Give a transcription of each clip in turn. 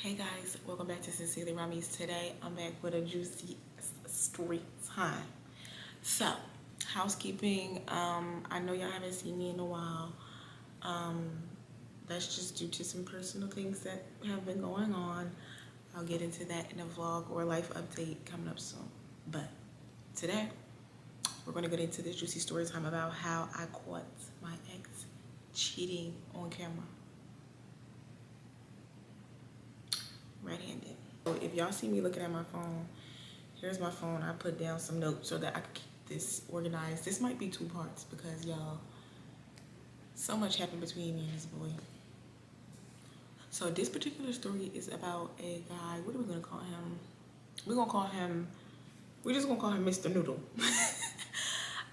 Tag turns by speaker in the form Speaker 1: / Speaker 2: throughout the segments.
Speaker 1: Hey guys, welcome back to Sincerely Rami's. Today I'm back with a juicy story time. So, housekeeping. I know y'all haven't seen me in a while. That's just due to some personal things that have been going on. I'll get into that in a vlog or a life update coming up soon. But today we're gonna get into this juicy story time about how I caught my ex cheating on camera. Red-handed. So if y'all see me looking at my phone, here's my phone. I put down some notes so that I can keep this organized. This might be two parts because y'all, so much happened between me and this boy. So this particular story is about a guy. What are we gonna call him? We're just gonna call him Mr. Noodle.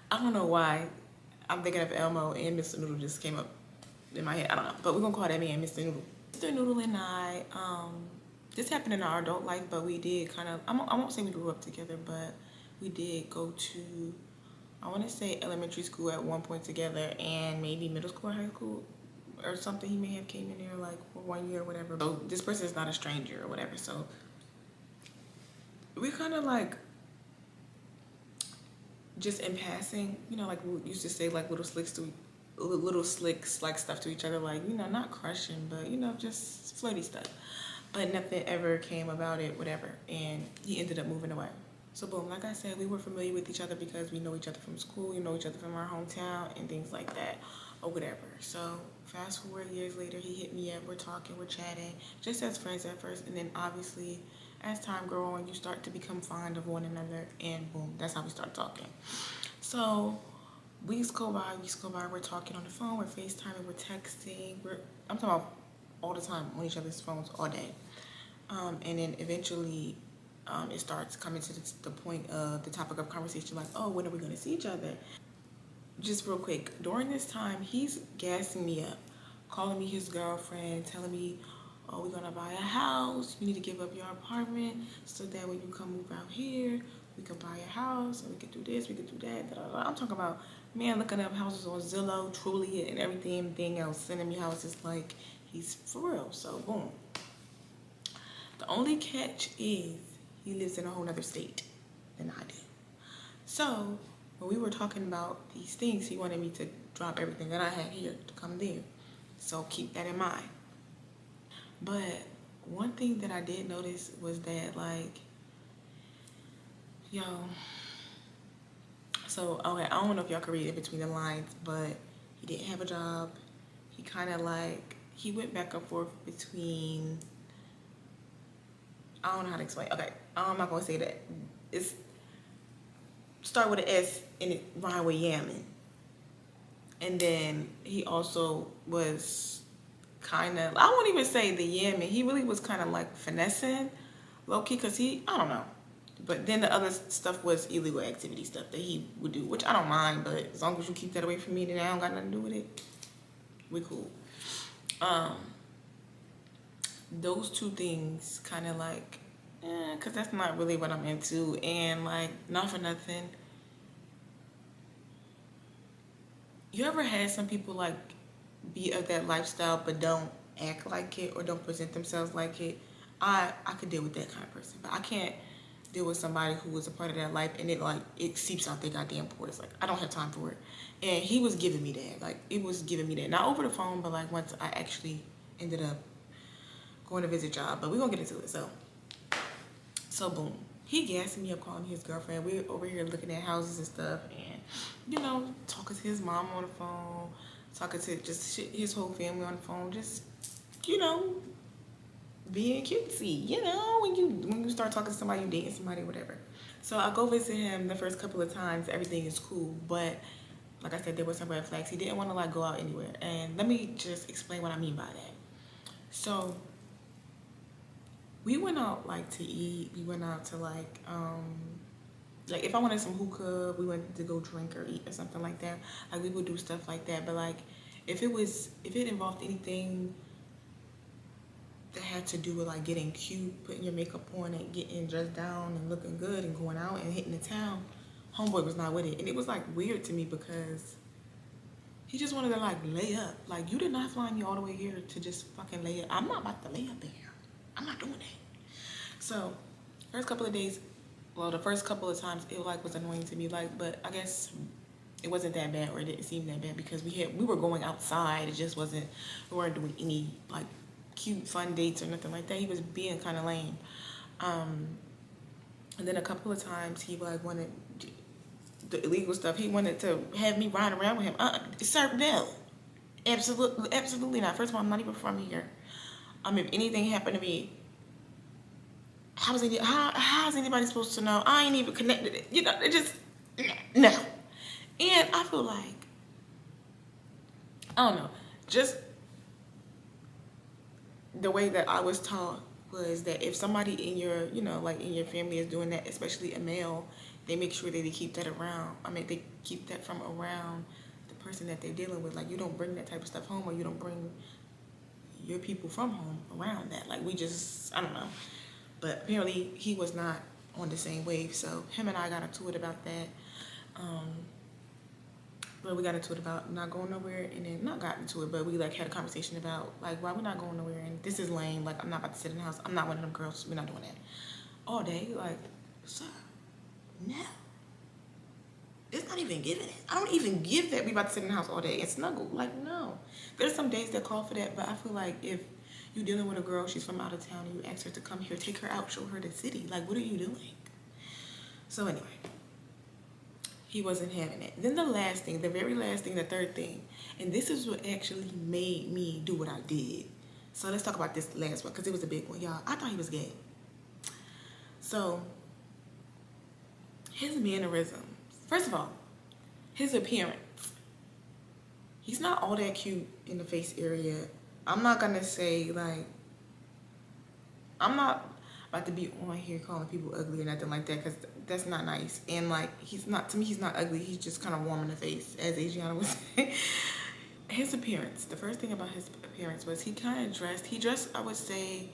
Speaker 1: I don't know why I'm thinking of Elmo and Mr. Noodle just came up in my head. I don't know, but we're gonna call that man Mr. Noodle. Mr. Noodle and I, this happened in our adult life, but we did kind of, I won't say we grew up together, but we did go to, I want to say elementary school at one point together and maybe middle school or high school or something. He may have came in there like for 1 year or whatever. So this person is not a stranger or whatever. So we kind of like, just in passing, you know, like we used to say like little slicks like stuff to each other, like, you know, not crushing, but, you know, just flirty stuff. But nothing ever came about it, whatever. And he ended up moving away. So boom, like I said, we were familiar with each other because we know each other from school, we know each other from our hometown and things like that or whatever. So fast forward years later, he hit me up, we're talking, we're chatting, just as friends at first. And then obviously as time goes on, you start to become fond of one another and boom, that's how we start talking. So weeks go by, we're talking on the phone, we're FaceTiming, we're texting, I'm talking about all the time on each other's phones all day. And then eventually it starts coming to the point of the topic of conversation, like, oh, when are we gonna see each other? Just real quick, during this time, he's gassing me up, calling me his girlfriend, telling me, oh, we're gonna buy a house, you need to give up your apartment so that when you come move out here, we can buy a house and we can do this, we can do that. Da, da, da. I'm talking about, man, looking up houses on Zillow, Truly, and everything else, sending me houses like he's for real. So boom. The only catch is he lives in a whole nother state than I do. So when we were talking about these things, he wanted me to drop everything that I had here to come there. So keep that in mind. But one thing that I did notice was that, like, yo, so, okay, I don't know if y'all can read it between the lines, but he didn't have a job. He kind of like, he went back and forth between, I don't know how to explain. Okay, I'm not gonna say that. It's start with an S and it rhyme with yamming. And then he also was kind of, I won't even say the yamming. He really was kind of like finessing, low key, cause I don't know. But then the other stuff was illegal activity stuff that he would do, which I don't mind. But as long as you keep that away from me, then I don't got nothing to do with it. We cool. Those two things kind of like, cause that's not really what I'm into. And like, not for nothing, you ever had some people like be of that lifestyle but don't act like it or don't present themselves like it? I could deal with that kind of person, but I can't deal with somebody who was a part of that life and it seeps out their goddamn pores. Like, I don't have time for it. And he was giving me that. Like, it was giving me that. Not over the phone, but like once I actually ended up going to visit y'all. But we're gonna get into it. So boom. He gassing me up, calling me his girlfriend. We're over here looking at houses and stuff and, you know, talking to his mom on the phone, talking to just his whole family on the phone, just, you know, being cutesy, you know, when you start talking to somebody, you dating somebody, whatever. So I go visit him the first couple of times, everything is cool, but like I said, there were some red flags. He didn't want to like go out anywhere. And let me just explain what I mean by that. So we went out like to eat, we went out to like if I wanted some hookah, we went to go drink or eat or something like that. Like, we would do stuff like that. But like, if it involved anything that had to do with like getting cute, putting your makeup on and getting dressed down and looking good and going out and hitting the town, homeboy was not with it. And it was like weird to me because he just wanted to like lay up. Like, you did not fly me all the way here to just fucking lay up. I'm not about to lay up there. I'm not doing that. So, first couple of days, well, the first couple of times it like was annoying to me, like, but I guess it wasn't that bad, or it didn't seem that bad because we were going outside. It just wasn't, we weren't doing any like cute fun dates or nothing like that. He was being kind of lame. And then a couple of times he like wanted the illegal stuff. He wanted to have me ride around with him. Sir, no, absolutely not. First of all, I'm not even from here. If anything happened to me, how is anybody supposed to know? I ain't even connected. You know, it just no. And I feel like, I don't know, just the way that I was taught was that if somebody in your, you know, like in your family is doing that, especially a male, they make sure that they keep that around. They keep that from around the person that they're dealing with. Like, you don't bring that type of stuff home, or you don't bring your people from home around that. Like, we just, I don't know. But apparently he was not on the same wave, so him and I got into it about that. But we got into it about not going nowhere, and then not got into it, but we like had a conversation about like why we're not going nowhere, and this is lame. Like, I'm not about to sit in the house. I'm not one of them girls. We're not doing that all day. Like, sir, no. It's not even giving it. I don't even give that we about to sit in the house all day and snuggle. Like, no. There's some days that call for that, but I feel like if you're dealing with a girl, she's from out of town, and you ask her to come here, take her out, show her the city. Like, what are you doing? So anyway, he wasn't having it. Then the last thing, the very last thing, the third thing, and this is what actually made me do what I did. So let's talk about this last one, because it was a big one, y'all. I thought he was gay. So his mannerisms, first of all, his appearance. He's not all that cute in the face area. I'm not gonna say, like, I'm not about to be on here calling people ugly or nothing like that, because that's not nice. And like, he's not, to me, he's not ugly. He's just kind of warm in the face, as Adriana would say. His appearance, the first thing about his appearance was he dressed, I would say,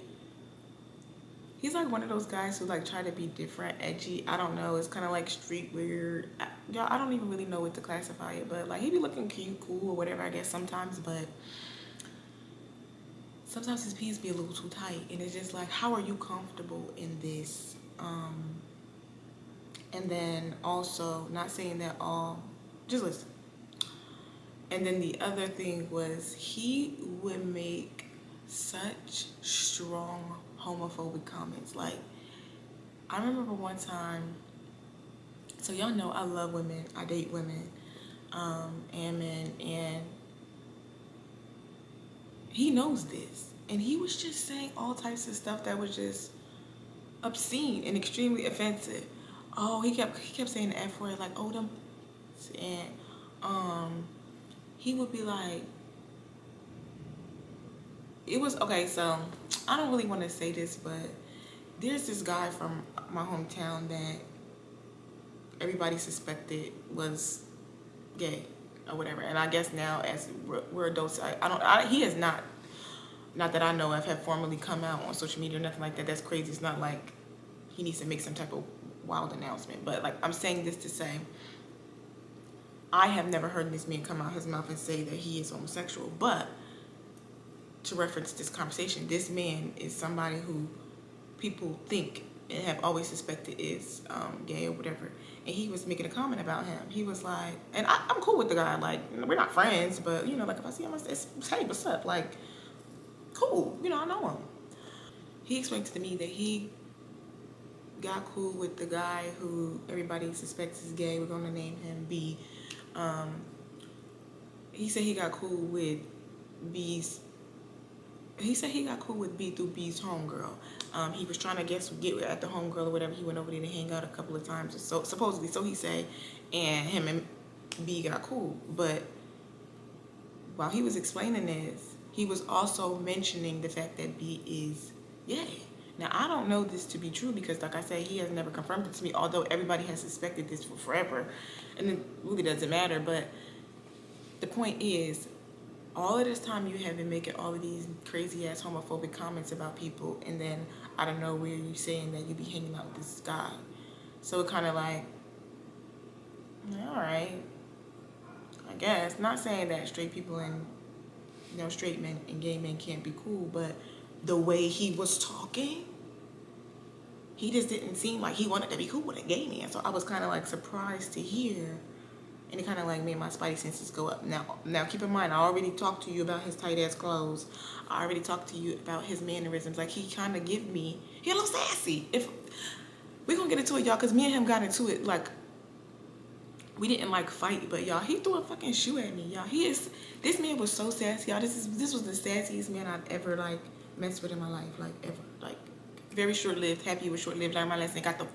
Speaker 1: he's like one of those guys who like try to be different, edgy. I don't know. It's kind of like street weird. Y'all, I don't even really know what to classify it, but like he be looking cute, cool, or whatever, I guess sometimes, but sometimes his pants be a little too tight, and it's just like, how are you comfortable in this? And then also, not saying that all, just listen. And then the other thing was he would make such strong homophobic comments. Like, I remember one time, so y'all know I love women, I date women, and men, and he knows this. And he was just saying all types of stuff that was just obscene and extremely offensive. Oh, he kept saying the F word, like, oh, them, and he would be like, it was, okay, so I don't really want to say this, but there's this guy from my hometown that everybody suspected was gay or whatever, and I guess now as we're adults, he has not that I know of, have formally come out on social media or nothing like that. That's crazy. It's not like he needs to make some type of wild announcement, but like, I'm saying this to say, I have never heard this man come out his mouth and say that he is homosexual, but to reference this conversation, this man is somebody who people think and have always suspected is gay or whatever. And he was making a comment about him. He was like, and I'm cool with the guy. Like, we're not friends, but you know, like if I see him, it's hey, what's up? Like, cool. You know, I know him. He explained to me that he got cool with the guy who everybody suspects is gay. We're gonna name him B. He said he got cool with B's. He said he got cool with B through B's homegirl. He was trying to get at the homegirl or whatever. He went over there to hang out a couple of times, so supposedly, so he said, and him and B got cool. But while he was explaining this, he was also mentioning the fact that B is gay. Now, I don't know this to be true because, like I said, he has never confirmed it to me, although everybody has suspected this for forever, and it really doesn't matter. But the point is, all of this time you have been making all of these crazy-ass homophobic comments about people, and then out of nowhere you saying that you be hanging out with this guy. So it kind of like, all right, I guess. Not saying that straight people and, you know, straight men and gay men can't be cool, but the way he was talking, he just didn't seem like he wanted to be cool with a gay man. So I was kind of like surprised to hear, and it kind of like made my spidey senses go up. Now keep in mind, I already talked to you about his tight ass clothes. I already talked to you about his mannerisms. Like, he kind of give me, he a little sassy. If we gonna get into it, y'all, because me and him got into it. Like, we didn't like fight, but y'all, he threw a fucking shoe at me, y'all. This man was so sassy, y'all. This was the sassiest man I've ever like messed with in my life, like ever. Like, very short-lived. Happy it was short-lived. Learned my lesson. Got the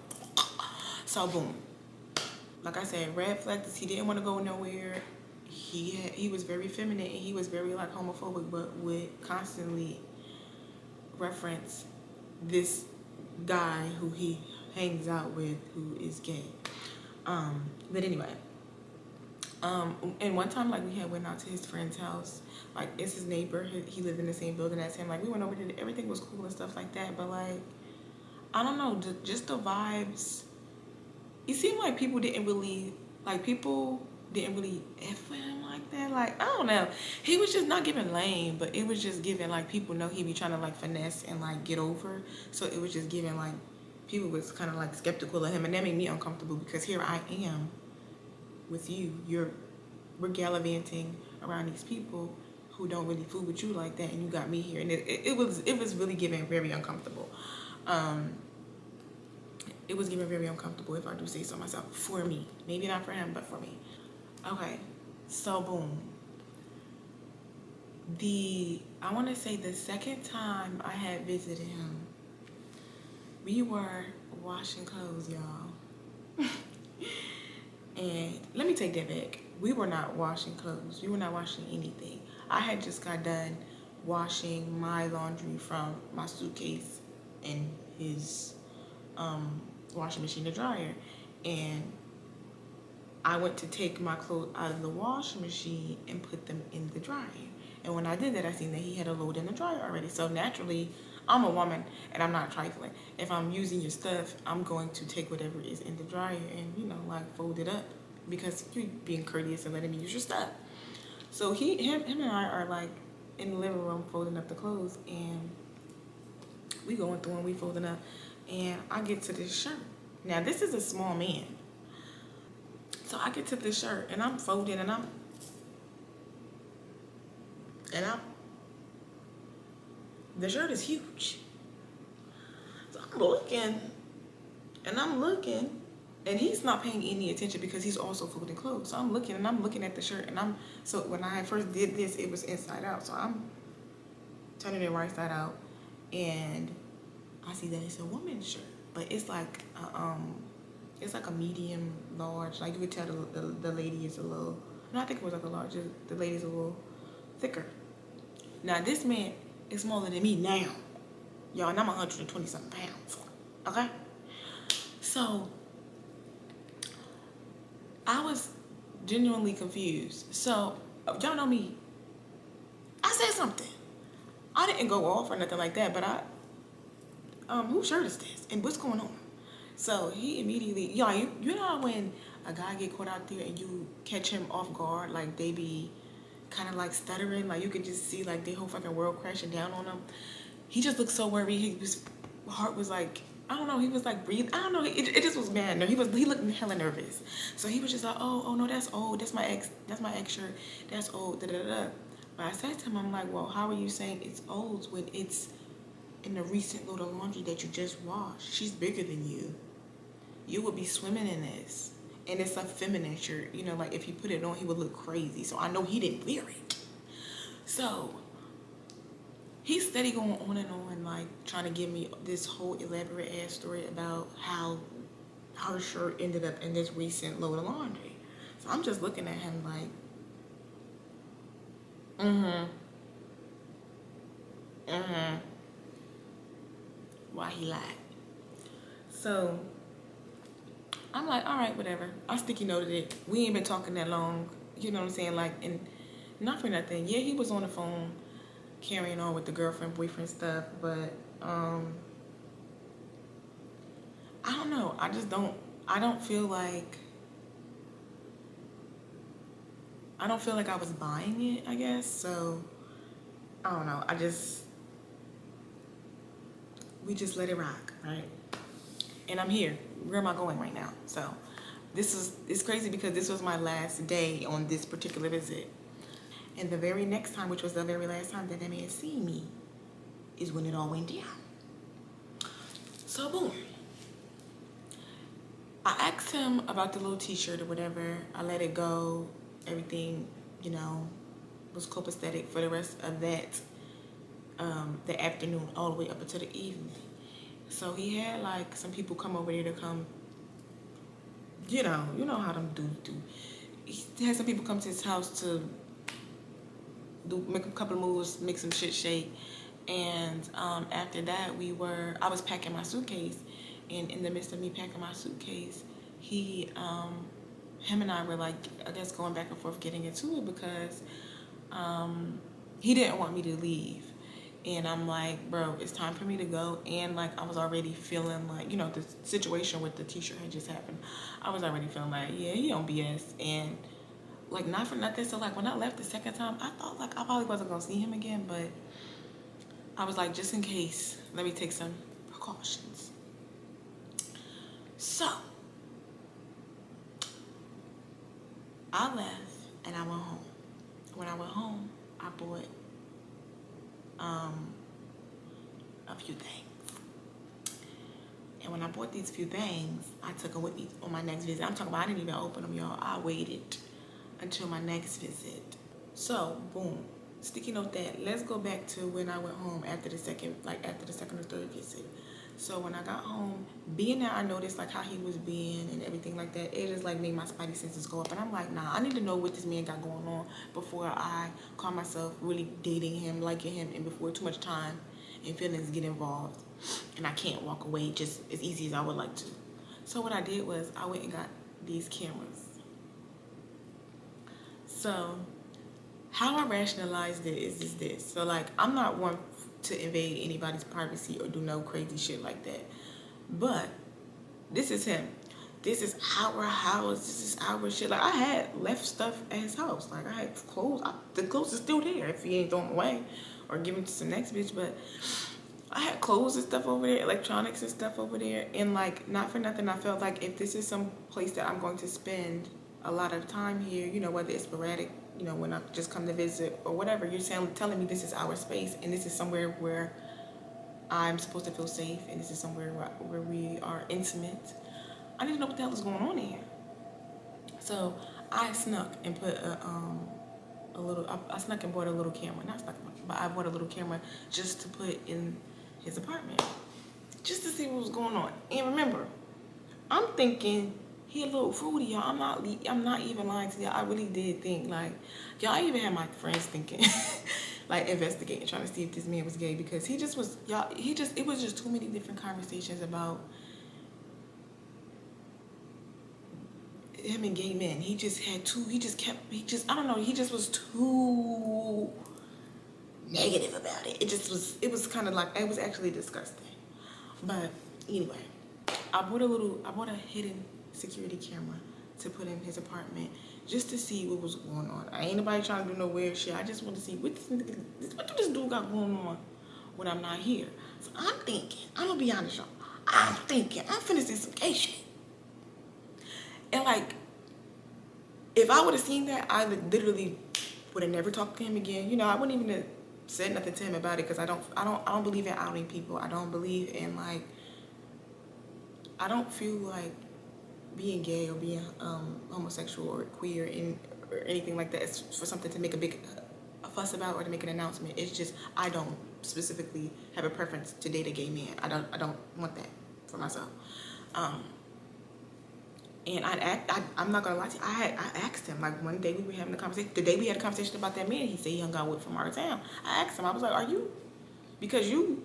Speaker 1: so boom. Like I said, red flag is he didn't want to go nowhere. He was very feminine, and he was very like homophobic, but would constantly reference this guy who he hangs out with who is gay. But anyway, and one time, like, we had went out to his friend's house. Like, it's his neighbor. He lived in the same building as him. Like, we went over there. Everything was cool and stuff like that. But like, I don't know, just the vibes. It seemed like people didn't really F with him like that. Like, I don't know. He was just not giving lame, but it was just giving like people know he be trying to like finesse and like get over. So it was just giving like people was kind of like skeptical of him, and that made me uncomfortable because here I am with you. We're gallivanting around these people who don't really fool with you like that, and you got me here, and it was really giving very uncomfortable. It was giving very uncomfortable, if I do say so myself, for me. Maybe not for him, but for me. Okay, so boom. I want to say the second time I had visited him, we were washing clothes, y'all. And let me take that back. We were not washing clothes. We were not washing anything. I had just got done washing my laundry from my suitcase in his washing machine to dryer, and I went to take my clothes out of the washing machine and put them in the dryer. And when I did that, I seen that he had a load in the dryer already. So naturally, I'm a woman and I'm not trifling. If I'm using your stuff, I'm going to take whatever is in the dryer and, you know, like fold it up, because you're being courteous and letting me use your stuff. So him and I are like in the living room folding up the clothes, and we going through and we folding up, and I get to this shirt. Now this is a small man. So I get to this shirt and I'm folding and I'm the shirt is huge. So I'm looking and he's not paying any attention because he's also folding clothes. So I'm looking at the shirt, and so when I first did this, it was inside out. So I'm turning it right side out, and I see that it's a woman's shirt, but it's like a medium large. Like, you could tell the lady is a little, no, I think it was like a large, the lady's a little thicker. Now this man is smaller than me now, y'all, and I'm 120 something pounds, okay? So I was genuinely confused. So y'all know me, I said something. I didn't go off or nothing like that, but whose shirt is this and what's going on? So he immediately, y'all, you know when a guy get caught out there and you catch him off guard, like they be kind of like stuttering, like you could just see like the whole fucking world crashing down on him. He just looked so worried. His heart was like, I don't know, he was like breathing. I don't know, it just was bad. No, he looked hella nervous. So he was just like, oh no, that's old. That's my ex shirt. That's old. Da da da. But I said to him, I'm like, well, how are you saying it's old when it's in the recent load of laundry that you just washed? She's bigger than you. You would be swimming in this. And it's a feminine shirt. You know, like if he put it on, he would look crazy. So I know he didn't wear it. So he's steady going on and on, like trying to give me this whole elaborate ass story about how her shirt ended up in this recent load of laundry. So I'm just looking at him like, why he lied. So I'm like, all right, whatever. I sticky noted it. We ain't been talking that long. You know what I'm saying? Like, and not for nothing. Yeah, he was on the phone carrying on with the girlfriend, boyfriend stuff, but I don't know. I don't feel like I was buying it, I guess. So I don't know. we just let it rock, right? And I'm here. Where am I going right now? So it's crazy because this was my last day on this particular visit. And the very next time, which was the very last time that they may have seen me, is when it all went down. So boom. I asked him about the little t-shirt or whatever. I let it go. Everything, you know, was copacetic for the rest of that, the afternoon all the way up until the evening. So he had like some people come over there to come, you know how them dudes do. He had some people come to his house to make a couple of moves, make some shit shake. And after that, I was packing my suitcase. And in the midst of me packing my suitcase, him and I were like, I guess going back and forth getting into it because he didn't want me to leave. And I'm like, bro, it's time for me to go. And like, I was already feeling like, you know, the situation with the t-shirt had just happened. I was already feeling like, yeah, he on BS. And like, not for nothing. So like, when I left the second time, I thought like I probably wasn't gonna see him again, but I was like, just in case, let me take some precautions. So I left and I went home. When I went home, I bought a few things. And when I bought these few things, I took them with me on my next visit. I'm talking about I didn't even open them, y'all. I waited until my next visit. So, boom. Sticky note that. Let's go back to when I went home after the second or third visit. So when I got home, being that I noticed like how he was being and everything like that, it just like made my spidey senses go up. And I'm like, nah, I need to know what this man got going on before I call myself really dating him, liking him, and before too much time and feelings get involved. And I can't walk away just as easy as I would like to. So what I did was I went and got these cameras. So how I rationalized it is this. So like, I'm not one to invade anybody's privacy or do no crazy shit like that. But this is him. This is our house. This is our shit. Like, I had left stuff at his house. Like, I had clothes. The clothes is still there if he ain't thrown away or give them to some next bitch. But I had clothes and stuff over there, electronics and stuff over there. And like, not for nothing, I felt like if this is some place that I'm going to spend a lot of time here, you know, whether it's sporadic, you know, when I just come to visit or whatever, you're telling me this is our space and this is somewhere where I'm supposed to feel safe and this is somewhere where we are intimate. I need to know what the hell is going on here. So I snuck and put I snuck and bought a little camera. Not snuck, but I bought a little camera just to put in his apartment, just to see what was going on. And remember, I'm thinking he a little fruity, y'all. I'm not even lying to y'all. I really did think, like, y'all, I even had my friends thinking, like, investigating, trying to see if this man was gay, because he just was, y'all, it was just too many different conversations about him and gay men. He just I don't know, he just was too negative about it. It was kind of like, it was actually disgusting. But anyway, I bought a hidden security camera to put in his apartment just to see what was going on. I ain't nobody trying to do no weird shit. I just want to see what do this dude got going on when I'm not here. So I'm thinking, I'm gonna be honest, y'all. I'm thinking I'm finna see some gay shit. And like, if I would have seen that, I literally would have never talked to him again. You know, I wouldn't even have said nothing to him about it, because I don't believe in outing people. I don't believe in, like, I don't feel like being gay or being homosexual or queer or anything like that is for something to make a fuss about or to make an announcement. It's just, I don't specifically have a preference to date a gay man. I don't want that for myself. And I'm not gonna lie to you, I asked him, like, one day we were having a conversation, the day we had a conversation about that man, he said he hung out with from our town. I asked him, I was like, are you, because you're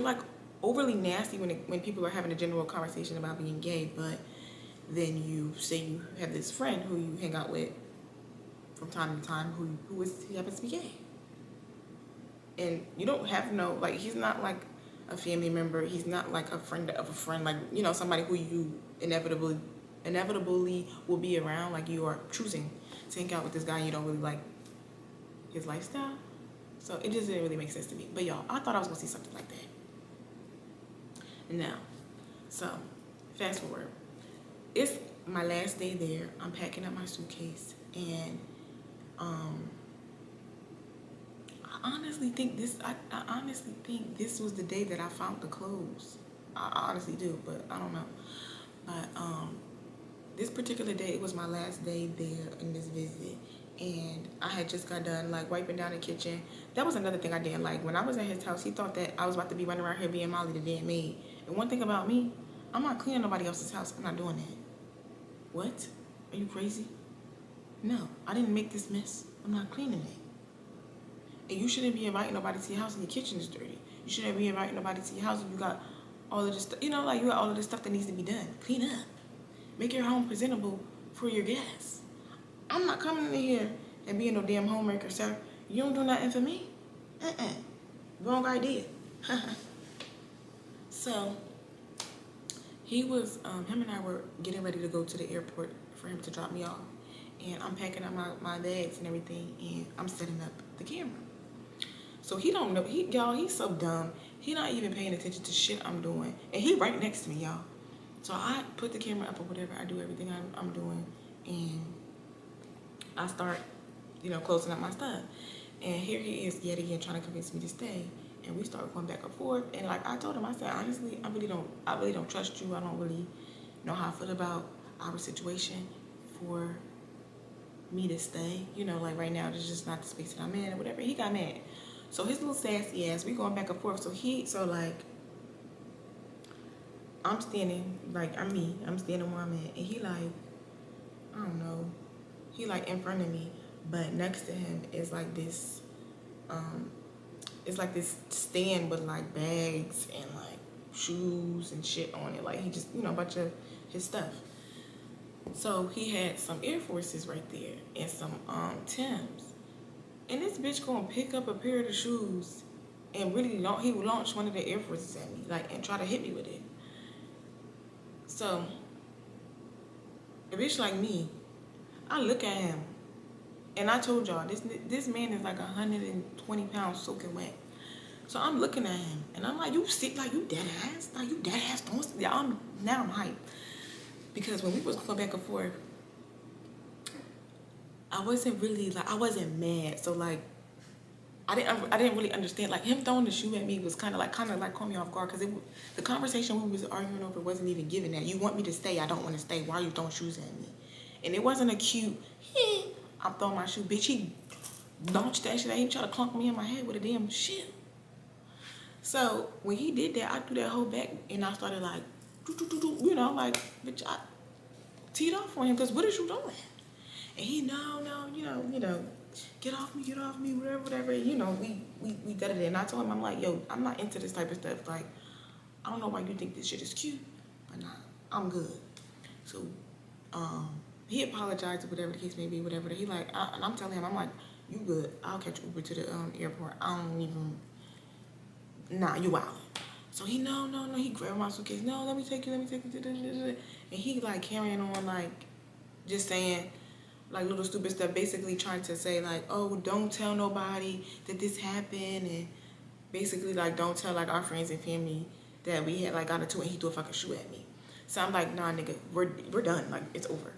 Speaker 1: like overly nasty when people are having a general conversation about being gay, but then you say you have this friend who you hang out with from time to time who happens to be gay. And you don't have no, like, he's not like a family member, he's not like a friend of a friend, like, you know, somebody who you inevitably will be around, like, you are choosing to hang out with this guy and you don't really like his lifestyle. So it just didn't really make sense to me. But y'all, I thought I was gonna see something like that. Now, so fast forward. It's my last day there. I'm packing up my suitcase, and I honestly think this was the day that I found the clothes. I honestly do, but I don't know. But this particular day, it was my last day there in this visit, and I had just got done like wiping down the kitchen. That was another thing I didn't like. When I was at his house, he thought that I was about to be running around here being Molly the damn maid. And one thing about me, I'm not cleaning nobody else's house. I'm not doing that. What? Are you crazy? No, I didn't make this mess. I'm not cleaning it. And you shouldn't be inviting nobody to your house and your kitchen is dirty. You shouldn't be inviting nobody to your house and you got all of this stuff, you know, like you got all of this stuff that needs to be done. Clean up. Make your home presentable for your guests. I'm not coming in here and being no damn homemaker, sir. You don't do nothing for me? Wrong idea. So, he was, him and I were getting ready to go to the airport for him to drop me off. And I'm packing up my bags and everything, and I'm setting up the camera. So he don't know, y'all, he's so dumb. He not even paying attention to shit I'm doing. And he right next to me, y'all. So I put the camera up or whatever, I do everything I'm doing, and I start, you know, closing up my stuff. And here he is yet again trying to convince me to stay. And we start going back and forth. And like I told him, I said, honestly, I really don't trust you. I don't really know how I feel about our situation for me to stay. You know, like right now, there's just not the space that I'm in or whatever. He got mad. So his little sassy ass, we going back and forth. So like, I'm standing, like, I'm standing where I'm at. And he like, I don't know, he like in front of me. But next to him is like this, it's like this stand with like bags and like shoes and shit on it. Like he just, you know, a bunch of his stuff. So he had some Air Forces right there and some Timbs. And this bitch gonna pick up a pair of the shoes and really he would launch one of the Air Forces at me, like, and try to hit me with it. So a bitch like me, I look at him, and I told y'all, this man is like 120 pounds soaking wet. So I'm looking at him, and I'm like, you sick, like you dead ass, don't, yeah, now I'm hyped. Because when we was going back and forth, I wasn't mad. So like, I didn't really understand. Like him throwing the shoe at me was kind of like caught me off guard, because the conversation we was arguing over wasn't even given that. You want me to stay? I don't want to stay. Why are you throwing shoes at me? And it wasn't a cute, I'm throwing my shoe. Bitch, he launched that shit at him, tried to clunk me in my head with a damn shit. So when he did that, I threw that whole back, and I started like, you know, like, bitch, I teed off for him, because what is you doing? And he, no, you know, get off me, whatever. You know, we did it. And I told him, I'm like, yo, I'm not into this type of stuff. Like, I don't know why you think this shit is cute, but nah, I'm good. So, he apologized, or whatever the case may be, whatever. He like, and I'm telling him, I'm like, you good. I'll catch Uber to the airport. I don't even, nah, you wild. So he, no, he grabbed my suitcase. No, let me take you. And he like carrying on, like, just saying, like, little stupid stuff, basically trying to say, like, oh, don't tell nobody that this happened, and basically, like, don't tell, like, our friends and family that we had, like, got into it, and he threw a fucking shoe at me. So I'm like, nah, nigga, we're done. Like, it's over.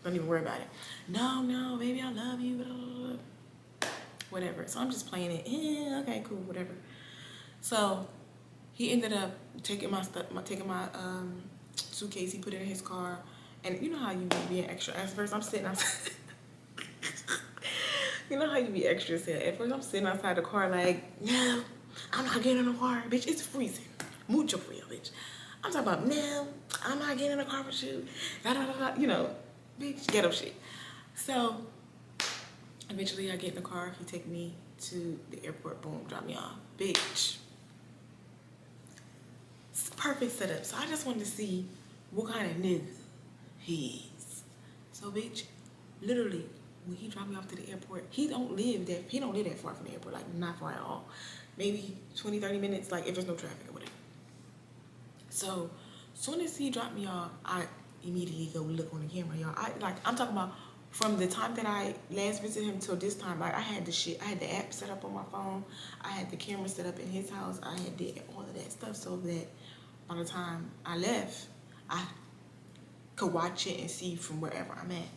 Speaker 1: Don't even worry about it. No, baby, I love you, blah, blah, blah. Whatever. So I'm just playing it. Okay, cool, whatever. So he ended up taking my suitcase. He put it in his car. And you know how you be being extra. At first, I'm sitting outside. You know how you be extra sad. At first, I'm sitting outside the car like, no, I'm not getting in the car, bitch. It's freezing. Mucho frio, bitch. I'm talking about, no, I'm not getting in the car with you. You know, bitch, ghetto shit. So, eventually, I get in the car. He take me to the airport. Boom, drop me off. Bitch. It's a perfect setup. So, I just wanted to see what kind of nigga he is. So, bitch, literally, when he dropped me off to the airport, he don't live that far from the airport, like not far at all. Maybe 20, 30 minutes, like if there's no traffic or whatever. So, soon as he dropped me off, I immediately go look on the camera, y'all. I'm talking about from the time that I last visited him till this time, like I had the app set up on my phone. I had the camera set up in his house. I had did all of that stuff so that by the time I left, I could watch it and see from wherever I'm at.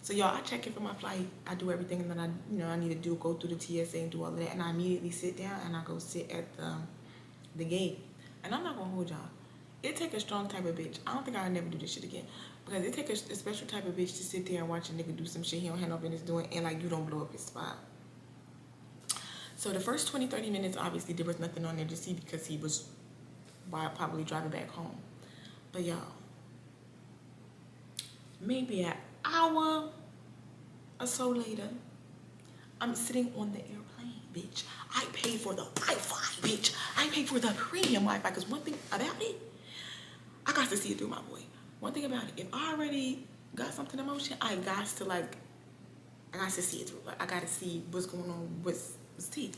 Speaker 1: So y'all, I check in for my flight. I do everything that I need to do, go through the TSA and do all of that, and I immediately sit down and I go sit at the gate. And I'm not gonna hold y'all. It take a strong type of bitch. I don't think I'll never do this shit again, because it take a special type of bitch to sit there and watch a nigga do some shit he don't have no business doing, and like you don't blow up his spot. So the first 20-30 minutes, obviously there was nothing on there to see because he was probably driving back home. But y'all, maybe an hour or so later, I'm sitting on the airplane, bitch. I paid for the Wi-Fi, bitch. I paid for the premium Wi-Fi, because one thing about it, I got to see it through, my boy. One thing about it, if I already got something in motion, I got to see it through. Like, I got to see what's going on with tea.